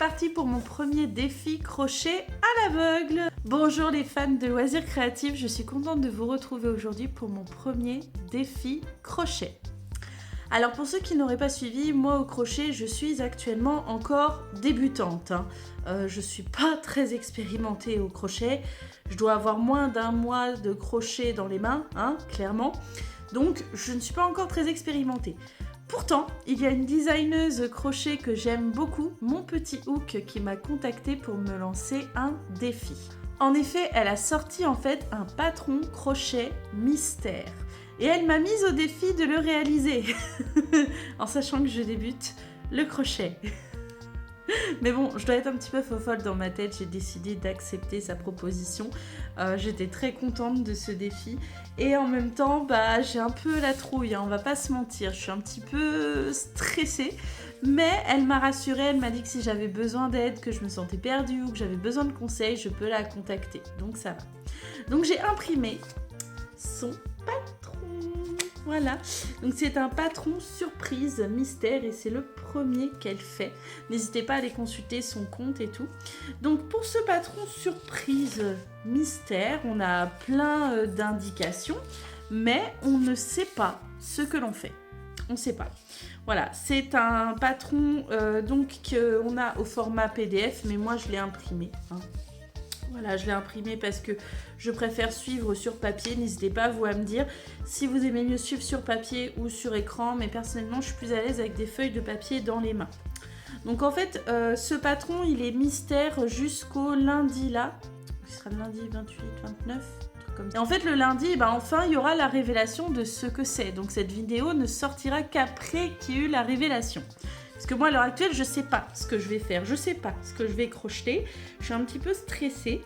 parti pour mon premier défi crochet à l'aveugle. Bonjour les fans de loisirs créatifs, je suis contente de vous retrouver aujourd'hui pour mon premier défi crochet. Alors pour ceux qui n'auraient pas suivi, moi au crochet, je suis actuellement encore débutante. Je suis pas très expérimentée au crochet. Je dois avoir moins d'un mois de crochet dans les mains, clairement. Donc je ne suis pas encore très expérimentée. Pourtant, il y a une designeuse crochet que j'aime beaucoup, Mon Petit Hook, qui m'a contactée pour me lancer un défi. En effet, elle a sorti en fait un patron crochet mystère. Et elle m'a mise au défi de le réaliser, en sachant que je débute le crochet. Mais bon, je dois être un petit peu fofolle dans ma tête, j'ai décidé d'accepter sa proposition. J'étais très contente de ce défi. Et en même temps, j'ai un peu la trouille, on va pas se mentir. Je suis un petit peu stressée. Mais elle m'a rassurée, elle m'a dit que si j'avais besoin d'aide, que je me sentais perdue ou que j'avais besoin de conseils, je peux la contacter. Donc ça va. Donc j'ai imprimé son patron. Voilà, donc c'est un patron surprise mystère et c'est le premier qu'elle fait. N'hésitez pas à aller consulter son compte et tout. Donc pour ce patron surprise mystère, on a plein d'indications, mais on ne sait pas ce que l'on fait. On ne sait pas. Voilà, c'est un patron donc qu'on a au format PDF, mais moi je l'ai imprimé. Voilà, je l'ai imprimé parce que je préfère suivre sur papier. N'hésitez pas, vous, à me dire si vous aimez mieux suivre sur papier ou sur écran. Mais personnellement, je suis plus à l'aise avec des feuilles de papier dans les mains. Donc en fait, ce patron, il est mystère jusqu'au lundi là. Ce sera le lundi 28, 29, truc comme ça. Et en fait, le lundi, enfin, il y aura la révélation de ce que c'est. Donc cette vidéo ne sortira qu'après qu'il y ait eu la révélation. Parce que moi, à l'heure actuelle, je ne sais pas ce que je vais faire. Je ne sais pas ce que je vais crocheter. Je suis un petit peu stressée.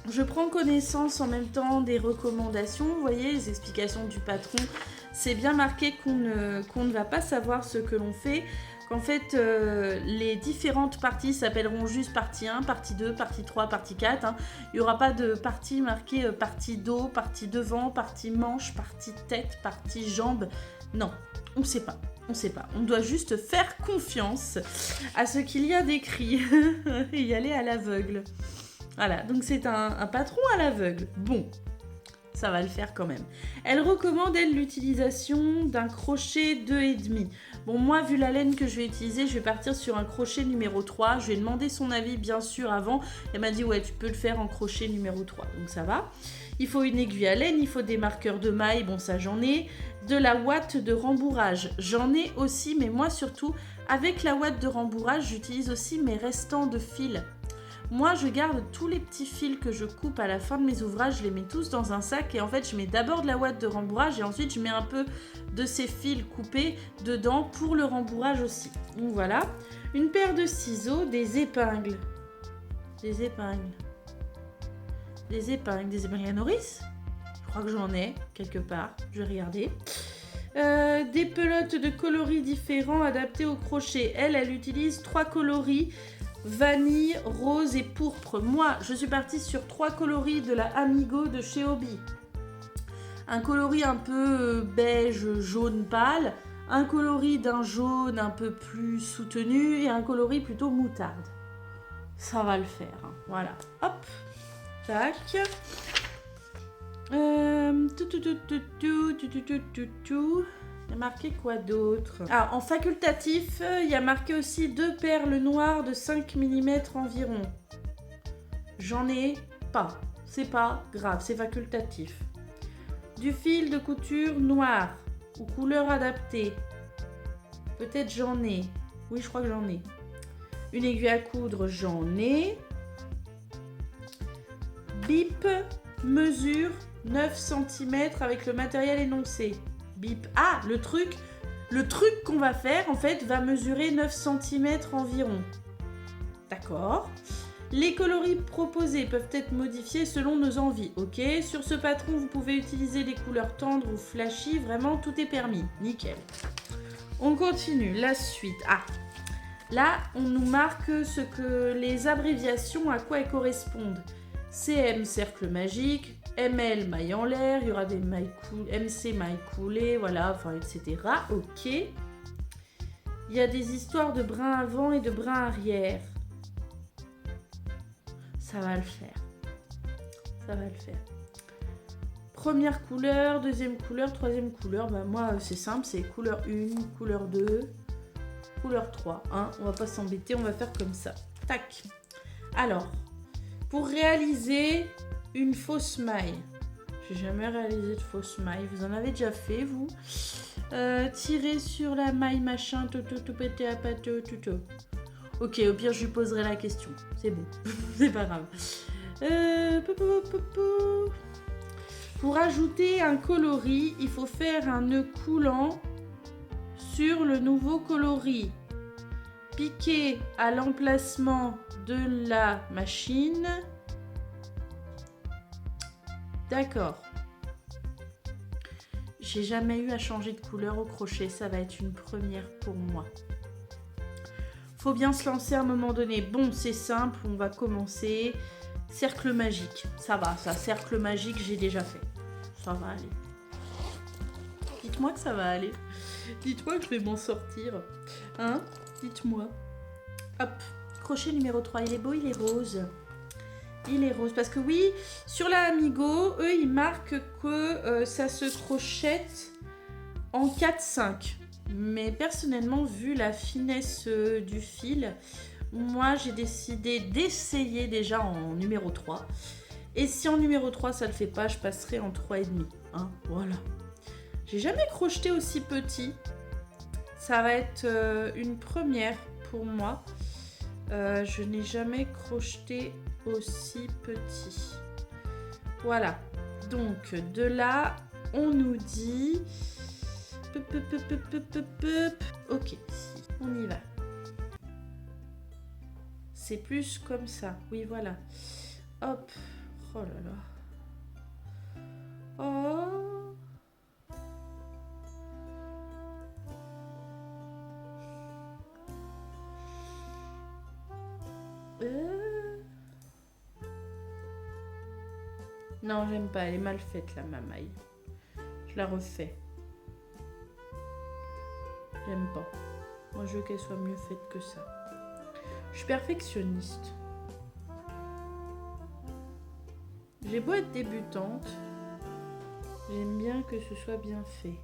Je prends connaissance en même temps des recommandations. Vous voyez, les explications du patron. C'est bien marqué qu'on ne va pas savoir ce que l'on fait. Qu'en fait, les différentes parties s'appelleront juste partie 1, partie 2, partie 3, partie 4. Il n'y aura pas de partie marquée partie dos, partie devant, partie manche, partie tête, partie jambe. Non, on ne sait pas. On ne sait pas. On doit juste faire confiance à ce qu'il y a d'écrit et y aller à l'aveugle. Voilà, donc c'est un patron à l'aveugle. Bon, ça va le faire quand même. Elle recommande, elle, l'utilisation d'un crochet 2,5. Bon, moi, vu la laine que je vais utiliser, je vais partir sur un crochet numéro 3. Je lui ai demandé son avis, bien sûr, avant. Elle m'a dit, ouais, tu peux le faire en crochet numéro 3. Donc ça va. Il faut une aiguille à laine, il faut des marqueurs de mailles. Bon, ça, j'en ai. De la ouate de rembourrage. J'en ai aussi, mais moi, surtout, avec la ouate de rembourrage, j'utilise aussi mes restants de fils. Moi, je garde tous les petits fils que je coupe à la fin de mes ouvrages, je les mets tous dans un sac et en fait, je mets d'abord de la ouate de rembourrage et ensuite, je mets un peu de ces fils coupés dedans pour le rembourrage aussi. Donc voilà, une paire de ciseaux, des épingles. Des épingles à nourrice. Je crois que j'en ai quelque part, je vais regarder. Des pelotes de coloris différents adaptées au crochet. Elle utilise 3 coloris. Vanille, rose et pourpre. Moi, je suis partie sur 3 coloris de la Amigo de chez Hobby. Un coloris un peu beige, jaune pâle. Un coloris d'un jaune un peu plus soutenu. Et un coloris plutôt moutarde. Ça va le faire. Voilà. Hop. Tac. Il y a marqué quoi d'autre? Ah, en facultatif, il y a marqué aussi 2 perles noires de 5 mm environ. J'en ai pas. C'est pas grave, c'est facultatif. Du fil de couture noir ou couleur adaptée. Peut-être j'en ai. Oui, je crois que j'en ai. Une aiguille à coudre, j'en ai. Bip, mesure 9 cm avec le matériel énoncé. Bip. Ah, le truc qu'on va faire, en fait, va mesurer 9 cm environ. D'accord. Les coloris proposés peuvent être modifiés selon nos envies, ok? Sur ce patron, vous pouvez utiliser des couleurs tendres ou flashy, vraiment, tout est permis. Nickel. On continue, la suite. Ah, là, on nous marque ce que les abréviations, à quoi elles correspondent. CM, cercle magique. ML, maille en l'air, il y aura des mailles coulées, MC, maille coulée, voilà, enfin, etc. Ok. Il y a des histoires de brin avant et de brin arrière. Ça va le faire. Ça va le faire. Première couleur, deuxième couleur, troisième couleur. Bah moi, c'est simple, c'est couleur 1, couleur 2, couleur 3. Hein. On va pas s'embêter, on va faire comme ça. Tac. Alors, pour réaliser une fausse maille, j'ai jamais réalisé de fausse maille. Vous en avez déjà fait, vous? Tirer sur la maille, machin, tout, pété à pâteau, tout. Ok, au pire, je lui poserai la question. C'est bon, c'est pas grave. Pour ajouter un coloris, il faut faire un nœud coulant sur le nouveau coloris. Piquer à l'emplacement de la machine. D'accord. J'ai jamais eu à changer de couleur au crochet, ça va être une première pour moi. Faut bien se lancer à un moment donné. Bon, c'est simple, on va commencer. Cercle magique, ça va, ça, cercle magique, j'ai déjà fait. Ça va aller. Dites-moi que ça va aller. Dites-moi que je vais m'en sortir. Hein? Dites-moi. Hop, crochet numéro 3, il est beau, il est rose. Il est rose, parce que oui, sur la Amigo, eux, ils marquent que ça se crochette en 4-5. Mais personnellement, vu la finesse du fil, moi, j'ai décidé d'essayer déjà en numéro 3. Et si en numéro 3, ça ne le fait pas, je passerai en 3,5. Hein, voilà. J'ai jamais crocheté aussi petit. Ça va être une première pour moi. Je n'ai jamais crocheté aussi petit. Voilà. Donc, de là, on nous dit... Ok, on y va. C'est plus comme ça. Oui, voilà. Hop. Oh là là. Oh. Non, j'aime pas. Elle est mal faite, là, ma maille. Je la refais. J'aime pas. Moi, je veux qu'elle soit mieux faite que ça. Je suis perfectionniste. J'ai beau être débutante, j'aime bien que ce soit bien fait.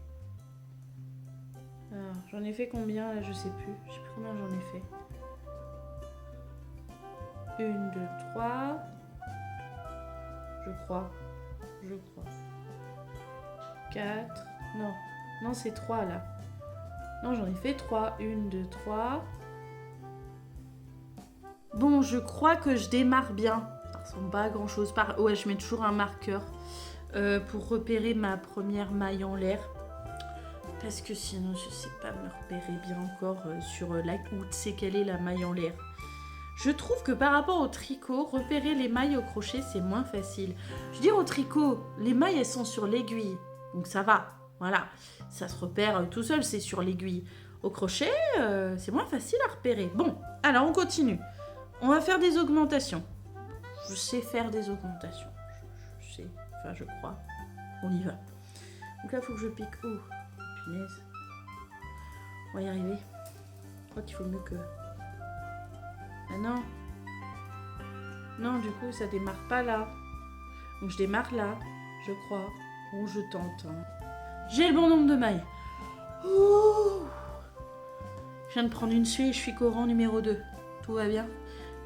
Alors, j'en ai fait combien là? Je sais plus. Je sais plus combien j'en ai fait. 1, 2, 3. Je crois. 4. Non, c'est 3 là. Non, j'en ai fait 3. 1, 2, 3. Bon, je crois que je démarre bien. Ça ressemble pas à grand chose. Ouais, je mets toujours un marqueur pour repérer ma première maille en l'air. Parce que sinon, je sais pas me repérer bien encore sur la où c'est quelle est la maille en l'air. Je trouve que par rapport au tricot, repérer les mailles au crochet, c'est moins facile. Je veux dire, au tricot, les mailles, elles sont sur l'aiguille. Donc ça va. Voilà. Ça se repère tout seul, c'est sur l'aiguille. Au crochet, c'est moins facile à repérer. Bon, alors on continue. On va faire des augmentations. Je sais faire des augmentations. Je sais. Enfin, je crois. On y va. Donc là, il faut que je pique. Oh, punaise. On va y arriver. Je crois qu'il faut mieux que... Ah non. Non, du coup, ça démarre pas là. Donc je démarre là, je crois. Bon, je tente. Hein. J'ai le bon nombre de mailles. Ouh. Je viens de prendre une suée et je suis qu'au rang numéro 2. Tout va bien.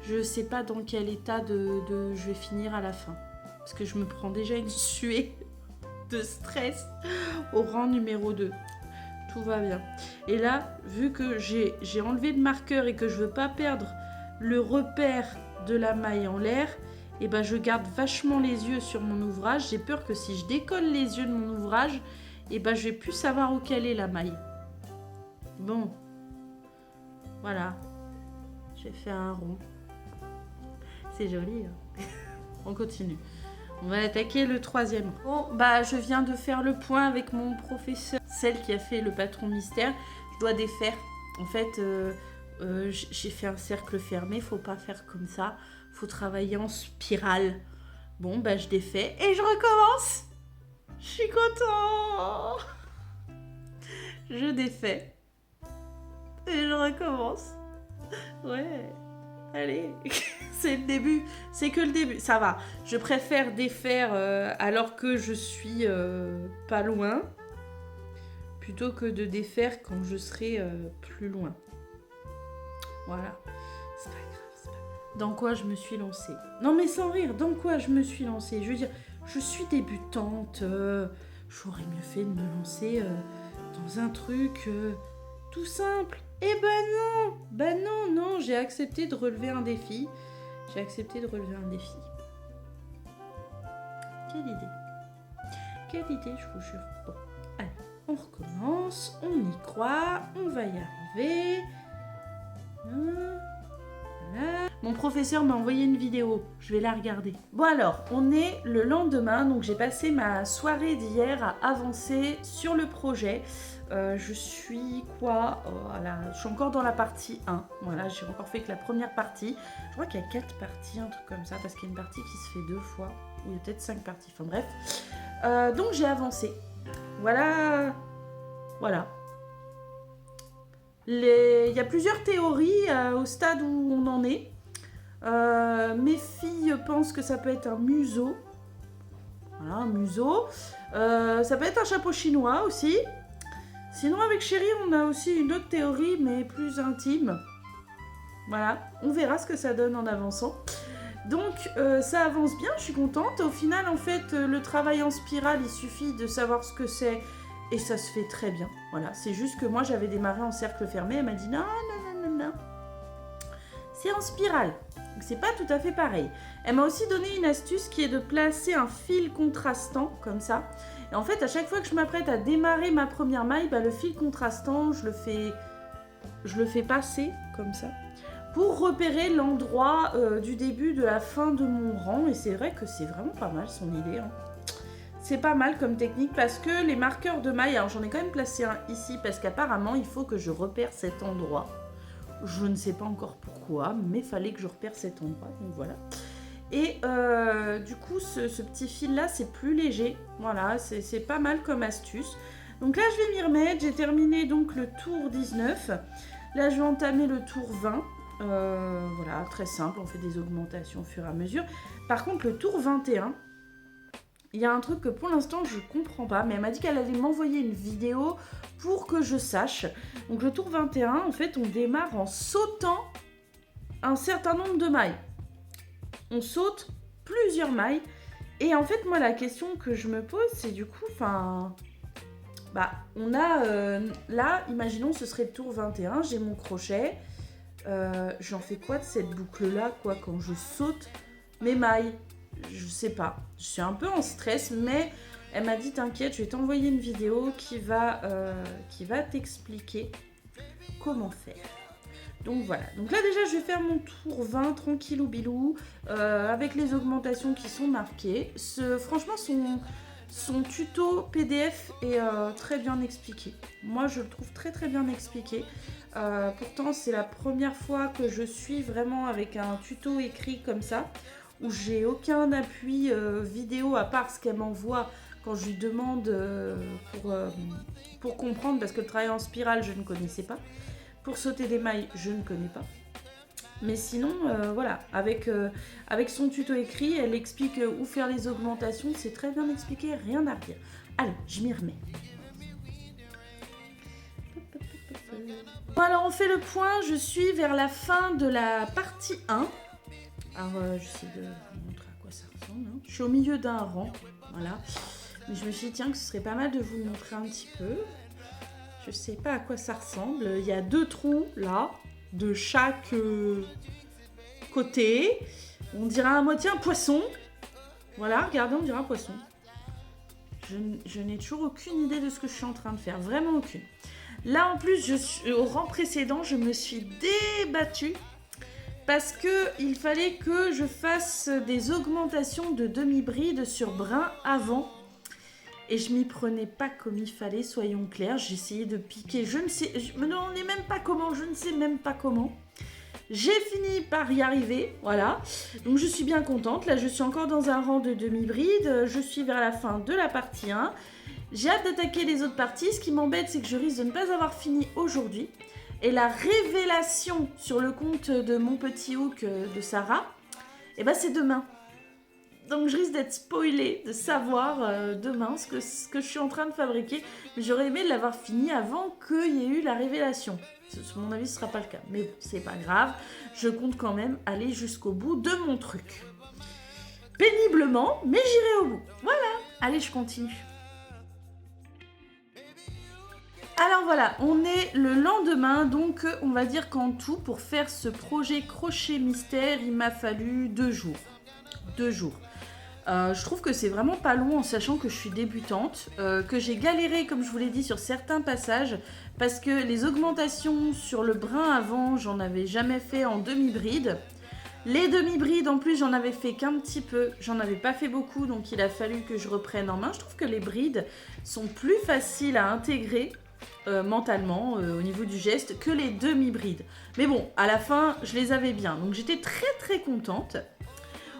Je sais pas dans quel état de je vais finir à la fin. Parce que je me prends déjà une suée de stress au rang numéro 2. Tout va bien. Et là, vu que j'ai enlevé le marqueur et que je veux pas perdre le repère de la maille en l'air, et ben je garde vachement les yeux sur mon ouvrage. J'ai peur que si je décolle les yeux de mon ouvrage, et ben je vais plus savoir où quelle est la maille. Bon. Voilà. J'ai fait un rond. C'est joli. Hein. On continue. On va attaquer le 3e. Bon, bah je viens de faire le point avec mon professeur, celle qui a fait le patron mystère. Je dois défaire. En fait, j'ai fait un cercle fermé. Faut pas faire comme ça. Faut travailler en spirale. Bon, bah je défais et je recommence. Je suis content. Je défais et je recommence. Ouais. allez, c'est le début, c'est que le début, ça va. Je préfère défaire alors que je suis pas loin, plutôt que de défaire quand je serai plus loin. Voilà, c'est pas grave, c'est pas grave. Dans quoi je me suis lancée? Non mais sans rire, dans quoi je me suis lancée? Je veux dire, je suis débutante, j'aurais mieux fait de me lancer dans un truc tout simple. Eh ben non, j'ai accepté de relever un défi. Quelle idée, je vous jure. Bon, allez, on recommence, on y croit, on va y arriver. Voilà. Mon professeur m'a envoyé une vidéo, je vais la regarder. Bon alors, on est le lendemain, donc j'ai passé ma soirée d'hier à avancer sur le projet. Je suis quoi? Voilà, je suis encore dans la partie 1. Voilà, j'ai encore fait que la première partie. Je crois qu'il y a 4 parties, un truc comme ça, parce qu'il y a une partie qui se fait 2 fois. Ou il y a peut-être 5 parties, enfin bref. Donc j'ai avancé. Voilà. Il y a plusieurs théories au stade où on en est. Mes filles pensent que ça peut être un museau. Voilà, un museau. Ça peut être un chapeau chinois aussi. Sinon, avec Chérie, on a aussi une autre théorie, mais plus intime. Voilà, on verra ce que ça donne en avançant. Donc, ça avance bien, je suis contente. Au final, en fait, le travail en spirale, il suffit de savoir ce que c'est. Et ça se fait très bien. Voilà, c'est juste que moi, j'avais démarré en cercle fermé. Elle m'a dit non. C'est en spirale. Donc, c'est pas tout à fait pareil. Elle m'a aussi donné une astuce qui est de placer un fil contrastant, comme ça. Et en fait, à chaque fois que je m'apprête à démarrer ma première maille, le fil contrastant, je le fais passer comme ça pour repérer l'endroit du début de la fin de mon rang. Et c'est vrai que c'est vraiment pas mal son idée. Hein. C'est pas mal comme technique parce que les marqueurs de maille, alors j'en ai quand même placé un ici parce qu'apparemment il faut que je repère cet endroit. Je ne sais pas encore pourquoi, mais fallait que je repère cet endroit, donc voilà. Et du coup, ce petit fil-là, c'est plus léger. Voilà, c'est pas mal comme astuce. Donc là, je vais m'y remettre. J'ai terminé donc le tour 19. Là, je vais entamer le tour 20. Voilà, très simple. On fait des augmentations au fur et à mesure. Par contre, le tour 21, il y a un truc que pour l'instant, je comprends pas. Mais elle m'a dit qu'elle allait m'envoyer une vidéo pour que je sache. Donc le tour 21, en fait, on démarre en sautant un certain nombre de mailles. On saute plusieurs mailles. Et en fait, moi, la question que je me pose, c'est du coup, on a, là, imaginons, ce serait le tour 21, j'ai mon crochet. J'en fais quoi de cette boucle-là, quoi, quand je saute mes mailles? Je sais pas. Je suis un peu en stress, mais elle m'a dit, t'inquiète, je vais t'envoyer une vidéo qui va t'expliquer comment faire. Donc voilà, donc là déjà je vais faire mon tour 20 tranquillou bilou avec les augmentations qui sont marquées. Franchement son tuto PDF est très bien expliqué. Moi je le trouve très bien expliqué. Pourtant c'est la première fois que je suis vraiment avec un tuto écrit comme ça, où j'ai aucun appui vidéo à part ce qu'elle m'envoie quand je lui demande pour comprendre, parce que le travail en spirale je ne connaissais pas. Pour sauter des mailles, je ne connais pas. Mais sinon, voilà, avec son tuto écrit, elle explique où faire les augmentations. C'est très bien expliqué, rien à redire. Allez, je m'y remets. Bon, alors, on fait le point. Je suis vers la fin de la partie 1. Alors, j'essaie de vous montrer à quoi ça ressemble. Hein. Je suis au milieu d'un rang, voilà. Mais je me suis dit, tiens, que ce serait pas mal de vous le montrer un petit peu. Je sais pas à quoi ça ressemble. Il y a 2 trous là, de chaque côté. On dirait à moitié un poisson. Voilà, regardez, on dirait un poisson. Je n'ai toujours aucune idée de ce que je suis en train de faire. Vraiment aucune. Là, en plus, au rang précédent, je me suis débattue. Parce qu'il fallait que je fasse des augmentations de demi-bride sur brin avant. Et je m'y prenais pas comme il fallait, soyons clairs. J'ai essayé de piquer, je me demandais même pas comment, je ne sais même pas comment. J'ai fini par y arriver, voilà. Donc je suis bien contente. Là, je suis encore dans un rang de demi-bride. Je suis vers la fin de la partie 1. J'ai hâte d'attaquer les autres parties. Ce qui m'embête, c'est que je risque de ne pas avoir fini aujourd'hui. Et la révélation sur le compte de mon petit hook de Sarah, et ben c'est demain. Donc je risque d'être spoilée, de savoir demain ce que je suis en train de fabriquer. Mais j'aurais aimé l'avoir fini avant qu'il y ait eu la révélation. À mon avis, ce ne sera pas le cas. Mais bon, c'est pas grave. Je compte quand même aller jusqu'au bout de mon truc. Péniblement, mais j'irai au bout. Voilà. Allez, je continue. Alors voilà, on est le lendemain, donc on va dire qu'en tout, pour faire ce projet crochet mystère, il m'a fallu 2 jours. 2 jours. Je trouve que c'est vraiment pas long en sachant que je suis débutante, que j'ai galéré, comme je vous l'ai dit, sur certains passages, parce que les augmentations sur le brin avant, j'en avais jamais fait en demi-bride. Les demi-brides, en plus, j'en avais fait qu'un petit peu, j'en avais pas fait beaucoup, donc il a fallu que je reprenne en main. Je trouve que les brides sont plus faciles à intégrer mentalement au niveau du geste que les demi-brides. Mais bon, à la fin, je les avais bien, donc j'étais très contente.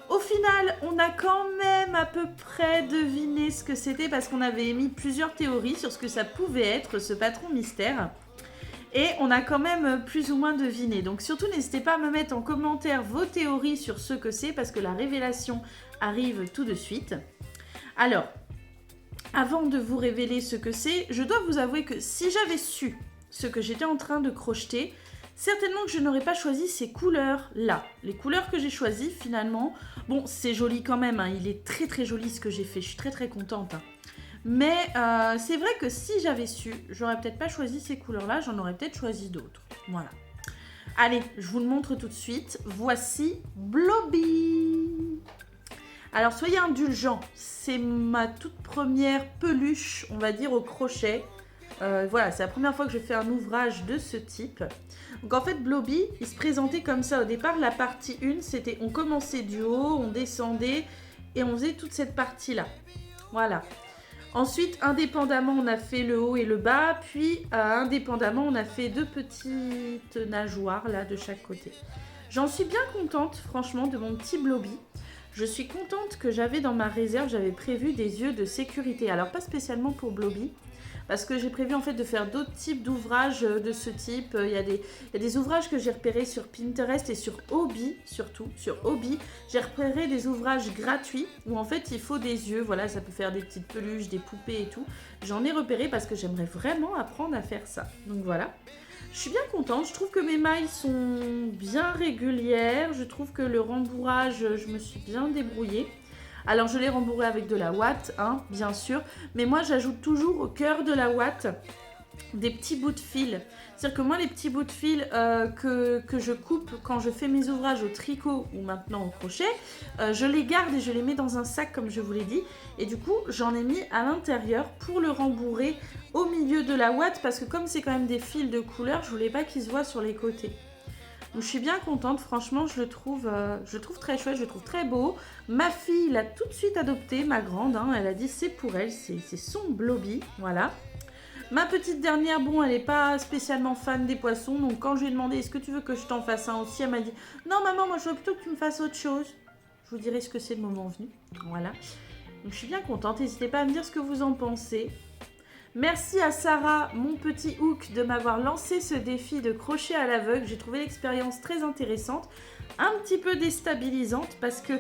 Au final, on a quand même à peu près deviné ce que c'était parce qu'on avait émis plusieurs théories sur ce que ça pouvait être, ce patron mystère. Et on a quand même plus ou moins deviné. Donc surtout, n'hésitez pas à me mettre en commentaire vos théories sur ce que c'est parce que la révélation arrive tout de suite. Alors, avant de vous révéler ce que c'est, je dois vous avouer que si j'avais su ce que j'étais en train de crocheter, certainement que je n'aurais pas choisi ces couleurs-là. Les couleurs que j'ai choisies, finalement, bon, c'est joli quand même, hein, il est très joli ce que j'ai fait, je suis très contente. Hein. Mais c'est vrai que si j'avais su, j'aurais peut-être pas choisi ces couleurs-là, j'en aurais peut-être choisi d'autres. Voilà. Allez, je vous le montre tout de suite. Voici Bloby. Alors, soyez indulgents, c'est ma toute première peluche, on va dire, au crochet. Voilà, c'est la première fois que je fais un ouvrage de ce type. Donc en fait, Bloby, il se présentait comme ça au départ. La partie 1, c'était on commençait du haut, on descendait et on faisait toute cette partie-là. Voilà. Ensuite, indépendamment, on a fait le haut et le bas. Puis, indépendamment, on a fait 2 petites nageoires là de chaque côté. J'en suis bien contente, franchement, de mon petit Bloby. Je suis contente que j'avais dans ma réserve, j'avais prévu des yeux de sécurité. Alors, pas spécialement pour Bloby, parce que j'ai prévu en fait de faire d'autres types d'ouvrages de ce type. Il y a des ouvrages que j'ai repérés sur Pinterest et sur Hobby, surtout. Sur Hobby, j'ai repéré des ouvrages gratuits où en fait il faut des yeux. Voilà, ça peut faire des petites peluches, des poupées et tout. J'en ai repéré parce que j'aimerais vraiment apprendre à faire ça. Donc voilà. Je suis bien contente, je trouve que mes mailles sont bien régulières, je trouve que le rembourrage, je me suis bien débrouillée. Alors je l'ai rembourré avec de la ouate, hein, bien sûr, mais moi j'ajoute toujours au cœur de la ouate des petits bouts de fil. C'est-à-dire que moi les petits bouts de fil que je coupe quand je fais mes ouvrages au tricot ou maintenant au crochet, je les garde et je les mets dans un sac comme je vous l'ai dit. Et du coup j'en ai mis à l'intérieur pour le rembourrer au milieu de la ouate parce que comme c'est quand même des fils de couleur, je voulais pas qu'ils se voient sur les côtés. Donc je suis bien contente, franchement je le trouve très chouette, je le trouve très beau. Ma fille l'a tout de suite adopté, ma grande, hein, elle a dit c'est pour elle, c'est son Bloby, voilà. Ma petite dernière, bon, elle n'est pas spécialement fan des poissons, donc quand je lui ai demandé est-ce que tu veux que je t'en fasse un aussi, elle m'a dit non maman, moi je veux plutôt que tu me fasses autre chose. Je vous dirai ce que c'est le moment venu, voilà. Donc je suis bien contente, n'hésitez pas à me dire ce que vous en pensez. Merci à Sarah, mon petit hook, de m'avoir lancé ce défi de crochet à l'aveugle. J'ai trouvé l'expérience très intéressante, un petit peu déstabilisante parce que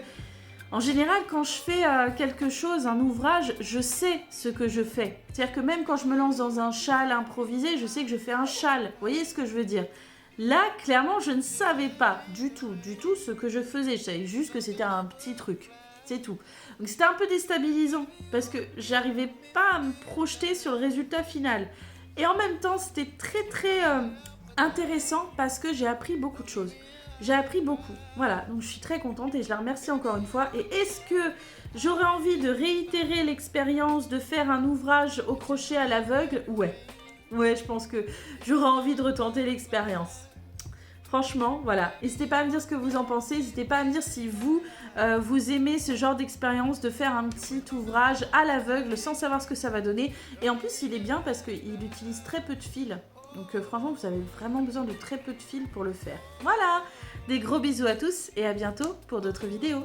en général, quand je fais quelque chose, un ouvrage, je sais ce que je fais. C'est-à-dire que même quand je me lance dans un châle improvisé, je sais que je fais un châle. Vous voyez ce que je veux dire? Là, clairement, je ne savais pas du tout ce que je faisais. Je savais juste que c'était un petit truc. C'est tout. Donc c'était un peu déstabilisant parce que j'arrivais pas à me projeter sur le résultat final. Et en même temps, c'était très intéressant parce que j'ai appris beaucoup de choses. J'ai appris beaucoup. Voilà, donc je suis très contente et je la remercie encore une fois. Et est-ce que j'aurais envie de réitérer l'expérience de faire un ouvrage au crochet à l'aveugle? Ouais. Ouais, je pense que j'aurais envie de retenter l'expérience. Franchement, voilà. N'hésitez pas à me dire ce que vous en pensez. N'hésitez pas à me dire si vous, vous aimez ce genre d'expérience de faire un petit ouvrage à l'aveugle sans savoir ce que ça va donner. Et en plus, il est bien parce qu'il utilise très peu de fils. Donc franchement, vous avez vraiment besoin de très peu de fils pour le faire. Voilà. Des gros bisous à tous et à bientôt pour d'autres vidéos.